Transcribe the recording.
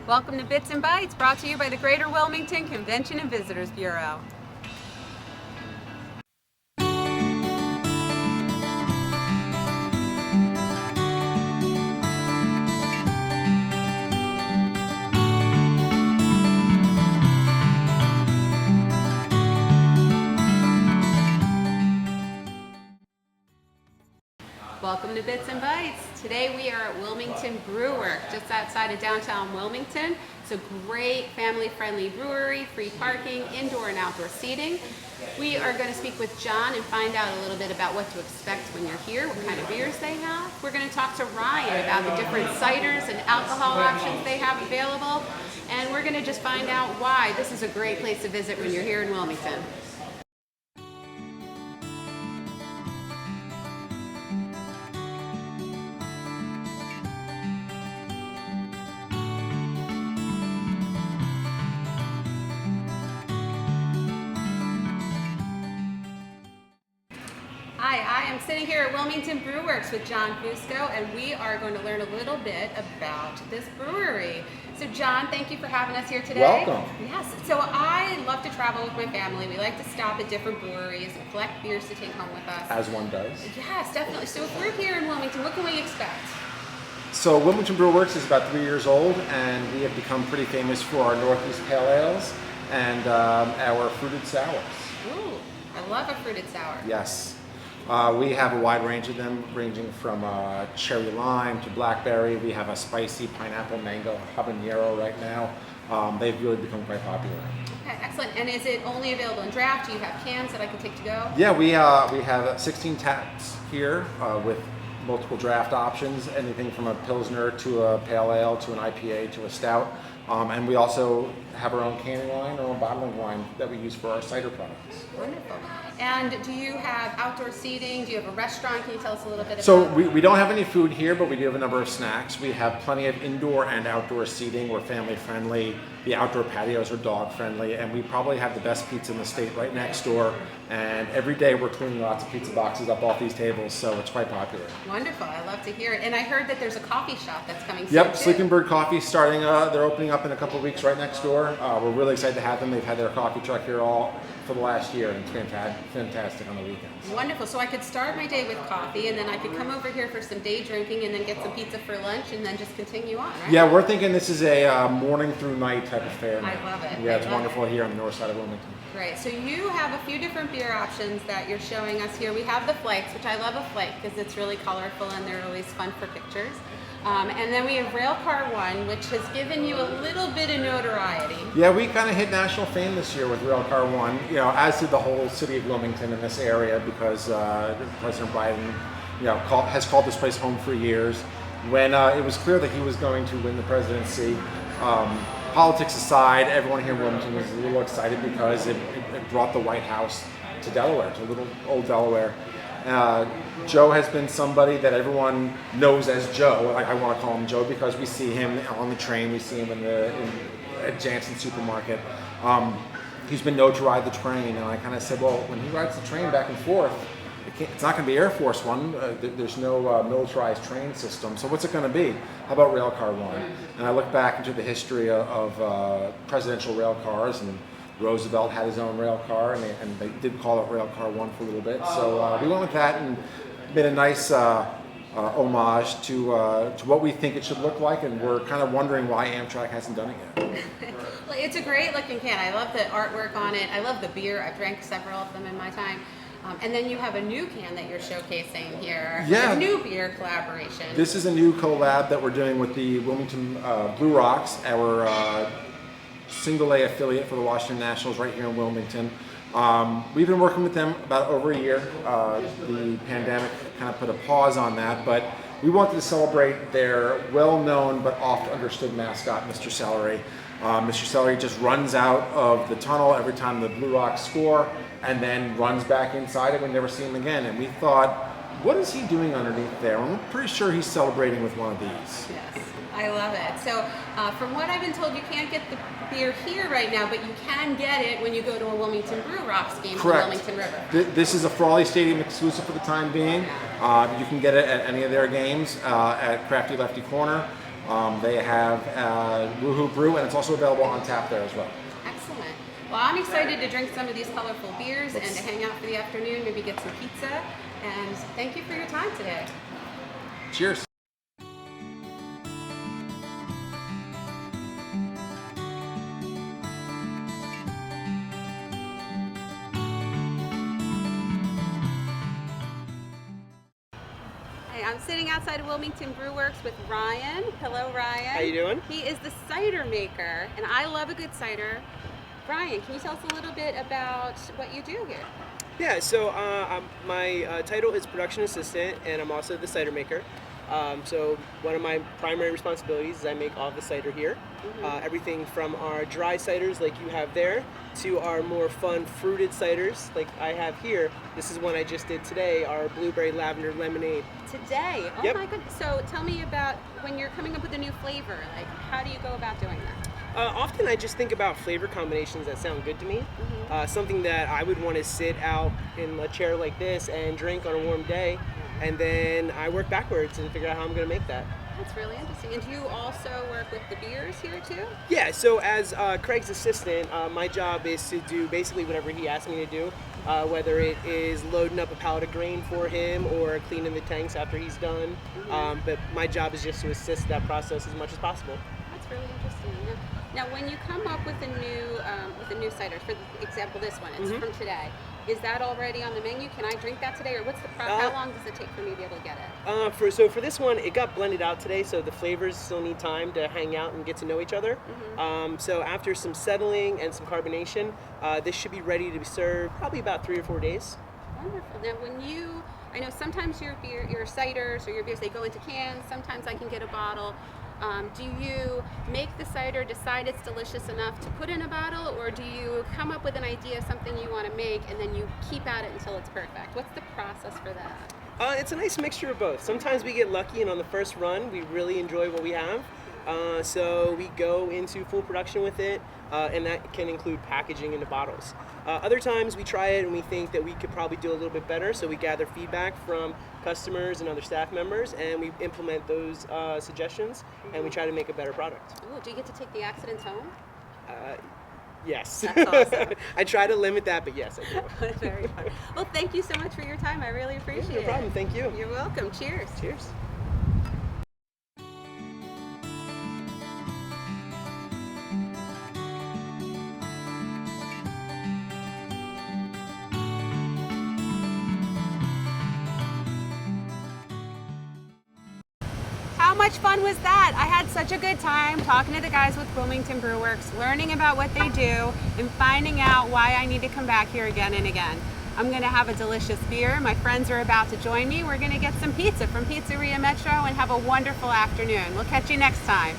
Welcome to Bits and Bites, brought to you by the Greater Wilmington Convention and Visitors Bureau. Welcome to Bits and Bites. Today we are at Wilmington Brew Works, just outside of downtown Wilmington. It's a great family-friendly brewery, free parking, indoor and outdoor seating. We are going to speak with John and find out a little bit about what to expect when you're here, what kind of beers they have. We're going to talk to Ryan about the different ciders and alcohol options they have available. And we're going to just find out why this is a great place to visit when you're here in Wilmington. Hi, I am sitting here at Wilmington Brew Works with John Fusco, and we are going to learn a little bit about this brewery. So John, thank you for having us here today. Welcome. Yes, so I love to travel with my family. We like to stop at different breweries and collect beers to take home with us. As one does. Yes, definitely. So if we're here in Wilmington, what can we expect? So Wilmington Brew Works is about 3 years old, and we have become pretty famous for our Northeast Pale Ales and our fruited sours. Ooh, I love a fruited sour. Yes. We have a wide range of them, ranging from cherry lime to blackberry. We have a spicy pineapple mango habanero right now. They've really become quite popular. Okay, excellent. And is it only available in draft? Do you have cans that I can take to go? Yeah, we have 16 taps here with multiple draft options, anything from a Pilsner to a Pale Ale to an IPA to a Stout. And we also have our own canning line, our own bottling line that we use for our cider products. Wonderful. And do you have outdoor seating? Do you have a restaurant? Can you tell us a little bit about So we don't have any food here, but we do have a number of snacks. We have plenty of indoor and outdoor seating. We're family friendly. The outdoor patios are dog friendly, and we probably have the best pizza in the state right next door. And every day we're cleaning lots of pizza boxes up off these tables, so it's quite popular. Wonderful. I love to hear it. And I heard that there's a coffee shop that's coming soon. Yep, too. Sleeping Bird Coffee starting. They're opening up in a couple of weeks right next door. We're really excited to have them. They've had their coffee truck here all for the last year, and it's fantastic on the weekends. Wonderful. So I could start my day with coffee, and then I could come over here for some day drinking, and then get some pizza for lunch, and then just continue on, right? Yeah, we're thinking this is a morning through night type of fare. I love it. Yeah, it's I love wonderful here on the north side of Wilmington. Great. So you have a few different beer options that you're showing us here. We have the flakes, which I love a flake because it's really colorful and they're always fun for pictures. And then we have Railcar 1, which has given you a little bit of notoriety. Yeah, we kind of hit national fame this year with Railcar 1, as did the whole city of Wilmington in this area, because President Biden, has called this place home for years. When it was clear that he was going to win the presidency, politics aside, everyone here in Wilmington was a little excited because it brought the White House to Delaware, to little old Delaware. Joe has been somebody that everyone knows as Joe. I want to call him Joe because we see him on the train, we see him at Jansen Supermarket. He's been known to ride the train, and I kind of said, well, when he rides the train back and forth, it's not going to be Air Force One. There's no militarized train system. So what's it going to be? How about Railcar 1? And I look back into the history of presidential rail cars, and Roosevelt had his own rail car, and they did call it Railcar 1 for a little bit. So we went with that and made a nice homage to what we think it should look like, and we're kind of wondering why Amtrak hasn't done it yet. Well, it's a great looking can. I love the artwork on it. I love the beer. I've drank several of them in my time. And then you have a new can that you're showcasing here. Yeah. A new beer collaboration. This is a new collab that we're doing with the Wilmington Blue Rocks, our single A affiliate for the Washington Nationals right here in Wilmington. We've been working with them about over a year. The pandemic kind of put a pause on that, but we wanted to celebrate their well-known but oft-understood mascot, Mr. Celery. Mr. Celery just runs out of the tunnel every time the Blue Rocks score, and then runs back inside and we never see him again. And we thought, what is he doing underneath there? And we're pretty sure he's celebrating with one of these. Yes, I love it. So from what I've been told, you can't get the beer here right now, but you can get it when you go to a Wilmington Brew Rocks game Correct. in Wilmington River. This is a Frawley Stadium exclusive for the time being. You can get it at any of their games at Crafty Lefty Corner. They have Woohoo Brew, and it's also available on tap there as well. Excellent. Well, I'm excited to drink some of these colorful beers and to hang out for the afternoon, maybe get some pizza. And thank you for your time today. Cheers. I'm sitting outside of Wilmington Brew Works with Ryan. Hello, Ryan. How you doing? He is the cider maker, and I love a good cider. Ryan, can you tell us a little bit about what you do here? Yeah, so my title is production assistant, and I'm also the cider maker. So one of my primary responsibilities is I make all the cider here. Everything from our dry ciders like you have there to our more fun fruited ciders like I have here. This is one I just did today, our blueberry lavender lemonade. Today? Oh Yep. my goodness. So tell me about when you're coming up with a new flavor, like how do you go about doing that? Often I just think about flavor combinations that sound good to me. Something that I would want to sit out in a chair like this and drink on a warm day, and then I work backwards and figure out how I'm going to make that. That's really interesting. And do you also work with the beers here too? Yeah, so as Craig's assistant, my job is to do basically whatever he asks me to do, whether it is loading up a pallet of grain for him or cleaning the tanks after he's done. But my job is just to assist that process as much as possible. That's really interesting. Yeah. Now, when you come up with a new cider, for example, this one, it's from today. Is that already on the menu? Can I drink that today, or what's the process? How long does it take for me to be able to get it? So for this one, it got blended out today, so the flavors still need time to hang out and get to know each other. So after some settling and some carbonation, this should be ready to be served probably about 3 or 4 days. Wonderful. Now, I know sometimes your ciders or your beers, they go into cans. Sometimes I can get a bottle. Do you make the cider, decide it's delicious enough to put in a bottle, or do you come up with an idea of something you want to make and then you keep at it until it's perfect? What's the process for that? It's a nice mixture of both. Sometimes we get lucky and on the first run we really enjoy what we have. So we go into full production with it, and that can include packaging into bottles. Other times we try it and we think that we could probably do a little bit better, so we gather feedback from customers and other staff members, and we implement those suggestions, and we try to make a better product. Ooh, do you get to take the accidents home? Yes. That's awesome. I try to limit that, but yes, I do. Very fun. Well, thank you so much for your time. I really appreciate it. No problem. Thank you. You're welcome. Cheers. Cheers. How much fun was that? I had such a good time talking to the guys with Wilmington Brew Works, learning about what they do, and finding out why I need to come back here again and again. I'm gonna have a delicious beer. My friends are about to join me. We're gonna get some pizza from Pizzeria Metro and have a wonderful afternoon. We'll catch you next time.